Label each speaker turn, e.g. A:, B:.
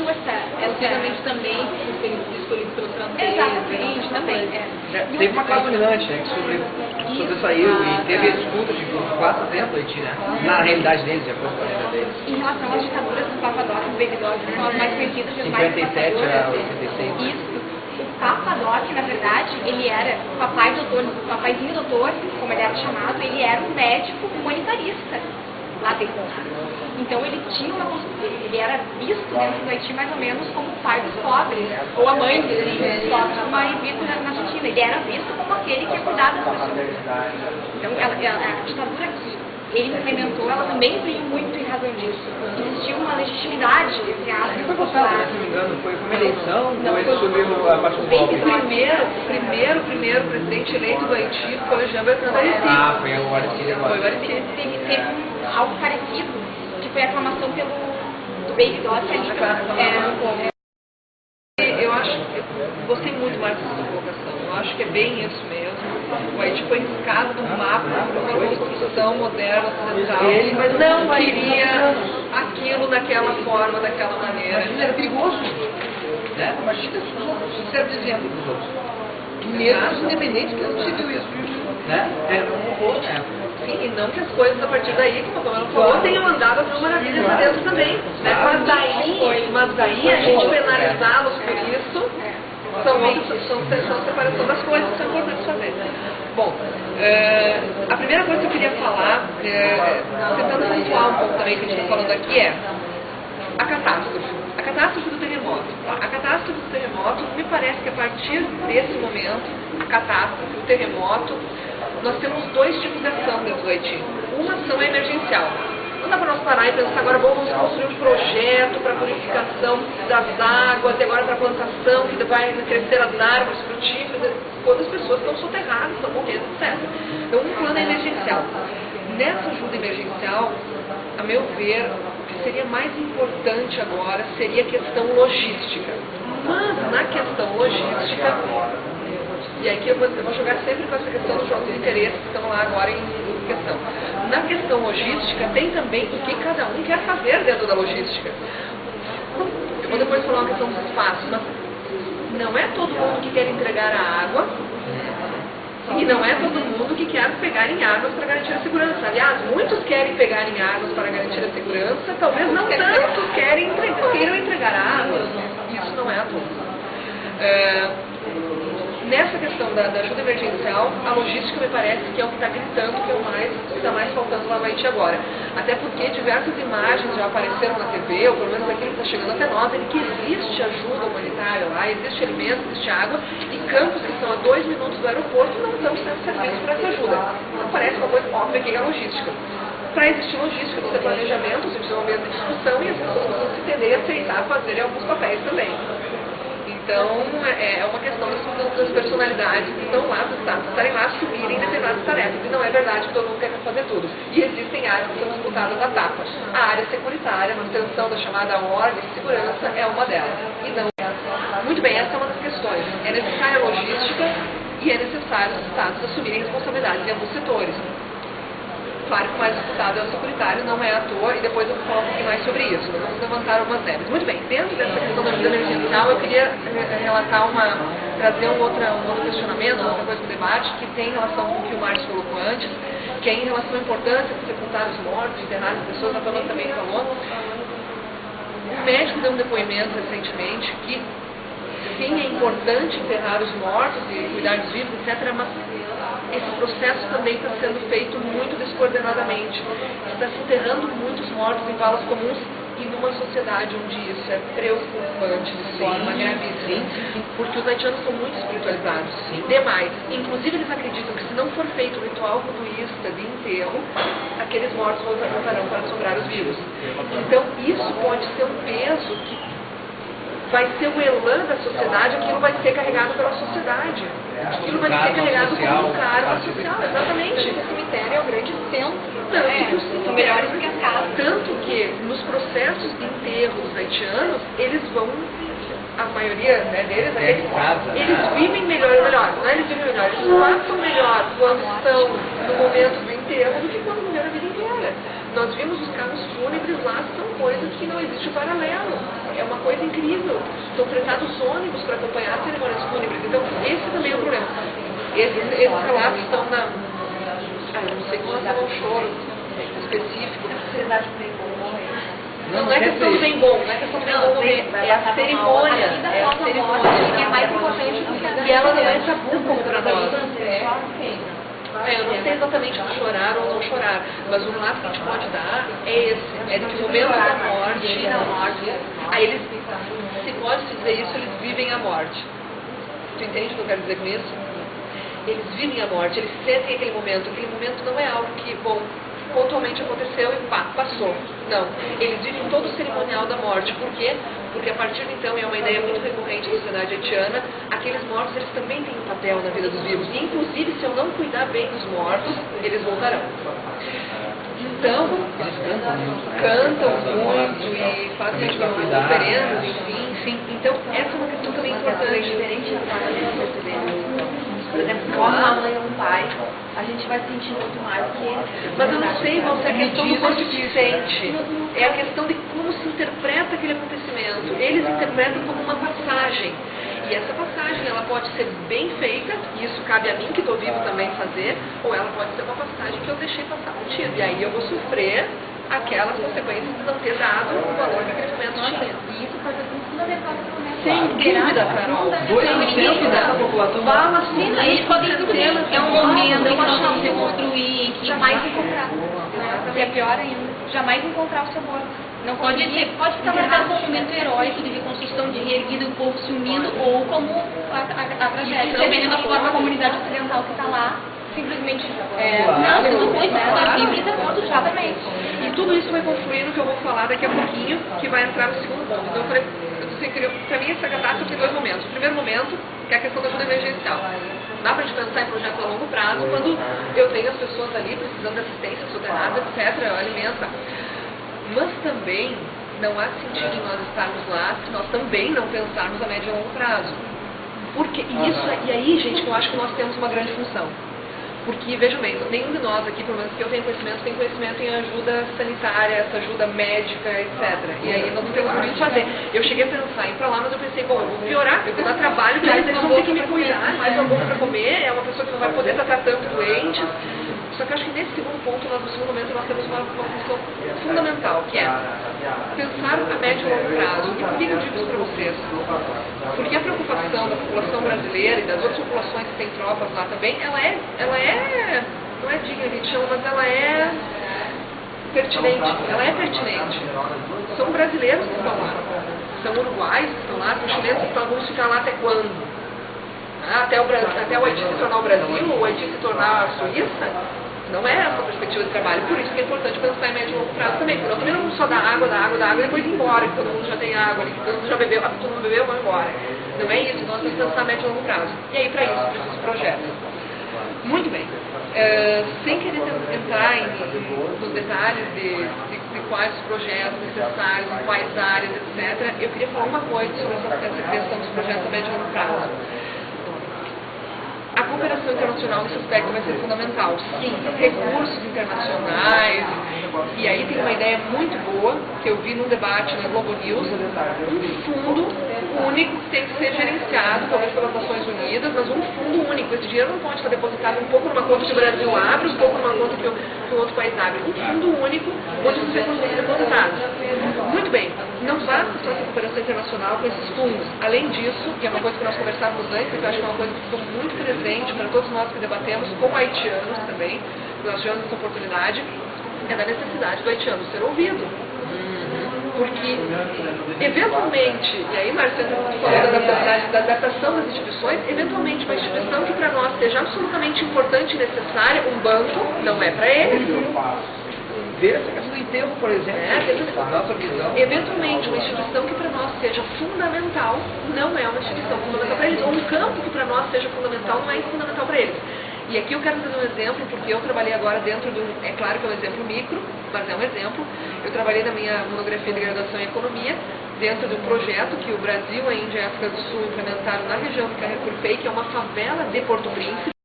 A: Possivelmente também por serem escolhidos pelo francês.
B: Exatamente, também.
C: Teve uma causa dominante, né, que sobressaiu e teve disputa de quase tempo Haiti, né? Na realidade deles, de acordo com a realidade deles.
B: Em relação às ditaduras do Papa Doc e do Baby Doc, que são as mais conhecidas e as mais
C: 57 a 86.
B: Isso. O Papa Doc, na verdade, ele era papai doutor, papaizinho doutor, como ele era chamado, ele era um médico humanitarista lá dentro. Então ele tinha ele era visto dentro do Haiti mais ou menos como o pai dos pobres, ou a mãe dos pobres, como é visto na Argentina. Ele era visto como aquele que ia cuidar das pessoas. Então a ditadura que ele implementou, ela também veio muito em razão disso. Existia uma legitimidade, entre aspas.
C: Foi votado, se não me engano, foi uma eleição, ou ele subiu a partir do golpe?
A: O primeiro presidente eleito do Haiti foi o Jean-Bertrand Aristide.
C: Ah, foi o Aristide agora.
A: Foi o Aristide.
B: Teve algo parecido, que foi a aclamação do Baby Doc ali.
A: Eu gostei muito mais dessa colocação. Eu acho que é bem isso mesmo. O Haiti foi riscado do mapa para uma construção moderna ocidental. Ele não queria aquilo daquela forma, daquela maneira.
C: Mas era perigoso, né? Imagina se os outros, se serve de exemplo para os outros. Mesmo os independentes que não se viu isso, né? Era um horror, né?
A: Sim, e não que as coisas a partir daí, como a Pamela falou, tenham andado a mil maravilhas lá dentro também. Né? Mas daí a gente penalizá-los por isso são separação das coisas que são importantes fazer. Bom, a primeira coisa que eu queria falar, tentando pontuar um pouco também que a gente está falando aqui, é a catástrofe. A catástrofe do terremoto. A catástrofe do terremoto, me parece que a partir desse momento, a catástrofe, o terremoto, nós temos dois tipos de ação dentro do Haiti. Uma ação é emergencial. Não dá para nós parar e pensar, agora vamos construir um projeto para purificação das águas, e agora para plantação, que vai crescer as árvores frutíferas, quando as pessoas estão soterradas, estão morrendo, etc. Então, um plano é emergencial. Nessa ajuda emergencial, a meu ver, o que seria mais importante agora seria a questão logística. Mas, na questão logística, e aqui eu vou jogar sempre com essa questão dos jogos de interesse que estão lá agora em questão. Na questão logística, tem também o que cada um quer fazer dentro da logística. Eu vou depois falar uma questão dos espaços, mas não é todo mundo que quer entregar a água e não é todo mundo que quer pegar em águas para garantir a segurança. Aliás, muitos querem pegar em águas para garantir a segurança, talvez não tanto queiram entregar a água. Isso não é a todos. Nessa questão da ajuda emergencial, a logística me parece que é o que está gritando, que é o que está mais faltando lá no Haiti agora. Até porque diversas imagens já apareceram na TV, ou pelo menos aquilo que está chegando até nós, é que existe ajuda humanitária lá, existe alimento, existe água, e campos que estão a 2 minutos do aeroporto não estão sendo servidos para essa ajuda. Então parece uma coisa óbvia que é a logística. Para existir logística, precisa de planejamento, precisa de um momento de discussão, e as pessoas precisam se entender e aceitar fazerem alguns papéis também. Então, é uma questão das personalidades que estão lá, dos estados, estarem lá assumirem determinadas tarefas. E não é verdade que todo mundo quer fazer tudo. E existem áreas que são disputadas a tapa. A área securitária, a manutenção da chamada ordem e segurança é uma delas. E não. Muito bem, essa é uma das questões. É necessária a logística e é necessário os estados assumirem responsabilidades em alguns setores. Claro que o mais disputado é o securitário, não é à toa, e depois eu vou falar um pouquinho mais sobre isso. Nós vamos levantar algumas regras. Muito bem, dentro dessa questão da ajuda emergencial, eu queria trazer um outro questionamento, outra coisa do debate, que tem relação com o que o Márcio colocou antes, que é em relação à importância de sepultar os mortos, enterrar as pessoas, a Pamela também falou. O médico deu um depoimento recentemente que sim, é importante enterrar os mortos e cuidar dos vivos, etc., mas esse processo também está sendo feito muito descoordenadamente. Está se enterrando muitos mortos em valas comuns e numa sociedade onde isso é preocupante de forma gravíssima. Porque os haitianos são muito espiritualizados, demais. Inclusive eles acreditam que se não for feito o ritual voduísta de enterro, aqueles mortos voltarão para assombrar os vivos. Então isso pode ser um peso que vai ser o elan da sociedade, aquilo vai ser carregado pela sociedade. Aquilo vai ser carregado como um karma social, exatamente.
B: O cemitério é o grande centro.
A: São melhores do que as casas. Tanto que nos processos de enterros haitianos, eles vão, a maioria deles, eles vivem melhor, não é eles vivem melhor, eles passam melhor quando estão no momento do enterro do que quando morreram a vida inteira. Nós vimos os carros fúnebres lá, são coisas que não existe paralelo. É uma coisa incrível. São fretados ônibus para acompanhar cerimônias fúnebres. Então, esse também é um problema. Esses relatos estão na... eu não sei como é um choro específico. Não é questão do bem bom, não é questão do bem bom morrer, é a cerimônia. É a cerimônia que é mais importante do que... E ela não é tabu como para nós. Eu não sei exatamente se chorar ou não chorar, mas o relato que a gente pode dar é esse, é de que no momento da morte, aí eles, se pode dizer isso, eles vivem a morte. Tu entende o que eu quero dizer com isso? Eles vivem a morte, eles sentem aquele momento não é algo que, bom, pontualmente aconteceu e pá, passou. Não, eles vivem todo o cerimonial da morte. Por quê? Porque a partir de então, é uma ideia muito recorrente da sociedade haitiana, aqueles mortos eles também têm um papel na vida dos vivos. E inclusive, se eu não cuidar bem dos mortos, eles voltarão. Então, cantam muito e fazem oferendas, enfim. Então, essa é uma questão também importante.
D: Diferente da forma de receber. Por exemplo, como uma mãe ou um pai, a gente vai sentir muito mais do que eles.
A: Mas eu não sei, Valsa, é a questão do quanto se sente. É a questão de como se interpreta aquele acontecimento. Eles interpretam como uma passagem. E essa passagem, ela pode ser bem feita, e isso cabe a mim, que estou vivo também, fazer, ou ela pode ser uma passagem que eu deixei passar contigo. E aí eu vou sofrer aquelas consequências de não ter dado o valor que aquele momento tinha.
D: E isso faz assim fundamental para o momento.
A: Sem dúvida, Carol.
C: 2% da população
A: fala assim,
B: a gente pode discutir. É um momento em que nós vamos reconstruir, que
D: jamais encontrar.
B: E é pior ainda, jamais encontrar o seu morto. Não pode ficar marcado como um momento heróico de reconstrução, de reerguida, o povo se unindo, ou como a tragédia, dependendo da forma a comunidade ocidental que está lá, simplesmente não, tudo foi, a Bíblia está morto exatamente.
A: E tudo isso vai confluir no que eu vou falar daqui a pouquinho, que vai entrar no segundo ponto. Então eu falei, para mim essa catástrofe tem dois momentos. O primeiro momento, que é a questão da ajuda emergencial. Dá para a gente pensar em projetos a longo prazo, quando eu tenho as pessoas ali precisando de assistência soterrada, etc., alimenta. Mas também não há sentido em nós estarmos lá se nós também não pensarmos a médio e longo prazo. Porque e aí, gente, eu acho que nós temos uma grande função. Porque, vejam bem, nenhum de nós aqui, pelo menos que eu tenho conhecimento, tem conhecimento em ajuda sanitária, essa ajuda médica, etc. E aí nós não temos muito o que fazer. Eu cheguei a pensar em ir pra lá, mas eu pensei, bom, eu vou piorar, eu vou dar trabalho, porque eles vão ter que me cuidar, mais alguma para comer, é uma pessoa que não vai poder tratar tanto doentes. Só que eu acho que nesse segundo ponto, no segundo momento, nós temos uma função fundamental, que é pensar a médio e longo prazo. E por que eu digo isso para vocês? Porque a preocupação da população brasileira e das outras populações que têm tropas lá também, ela é não é digna de chama, mas ela é pertinente. São brasileiros que estão lá, são uruguaios que estão lá, são chilenos que vão ficar lá até quando? Até o Haiti se tornar o Brasil, ou o Haiti se tornar a Suíça? Não é essa a perspectiva de trabalho. Por isso que é importante pensar em médio e longo prazo também. Porque nós também não vamos só dar água e depois ir embora, que todo mundo já tem água, que todo mundo já bebeu, todo mundo bebeu, vai embora. Não é isso, nós temos que pensar em médio e longo prazo. E aí, para isso, precisamos de projetos. Muito bem. Sem querer entrar nos detalhes de quais os projetos necessários, em quais áreas, etc., eu queria falar uma coisa sobre essa questão dos projetos a médio e longo prazo. A cooperação internacional nesse aspecto vai ser fundamental. Sim, recursos internacionais. E aí tem uma ideia muito boa, que eu vi num debate na Globo News, um fundo único que tem que ser gerenciado, talvez pelas Nações Unidas, mas um fundo único. Esse dinheiro não pode estar depositado um pouco numa conta que o Brasil abre, um pouco numa conta que um outro país abre. Um fundo único, onde os recursos são depositados. Muito bem, não basta só essa cooperação internacional com esses fundos. Além disso, que é uma coisa que nós conversávamos antes, que eu acho que é uma coisa que ficou muito presente para todos nós que debatemos, como haitianos também, nós tivemos essa oportunidade, é da necessidade do haitiano ser ouvido. Porque, eventualmente, e aí, Marcelo, falando da adaptação das instituições, eventualmente uma instituição que para nós seja absolutamente importante e necessária, um banco, não é para eles.
C: Ver essa questão do enterro, por exemplo, a nossa visão.
A: Eventualmente, uma instituição que para nós seja fundamental, não é uma instituição fundamental para eles. Ou um campo que para nós seja fundamental, não é fundamental para eles. E aqui eu quero trazer um exemplo, porque eu trabalhei agora dentro de é claro que é um exemplo micro, mas é um exemplo. Eu trabalhei na minha monografia de graduação em Economia, dentro de um projeto que o Brasil, a Índia e a África do Sul implementaram na região do Carrefour Pay, que é uma favela de Porto Príncipe.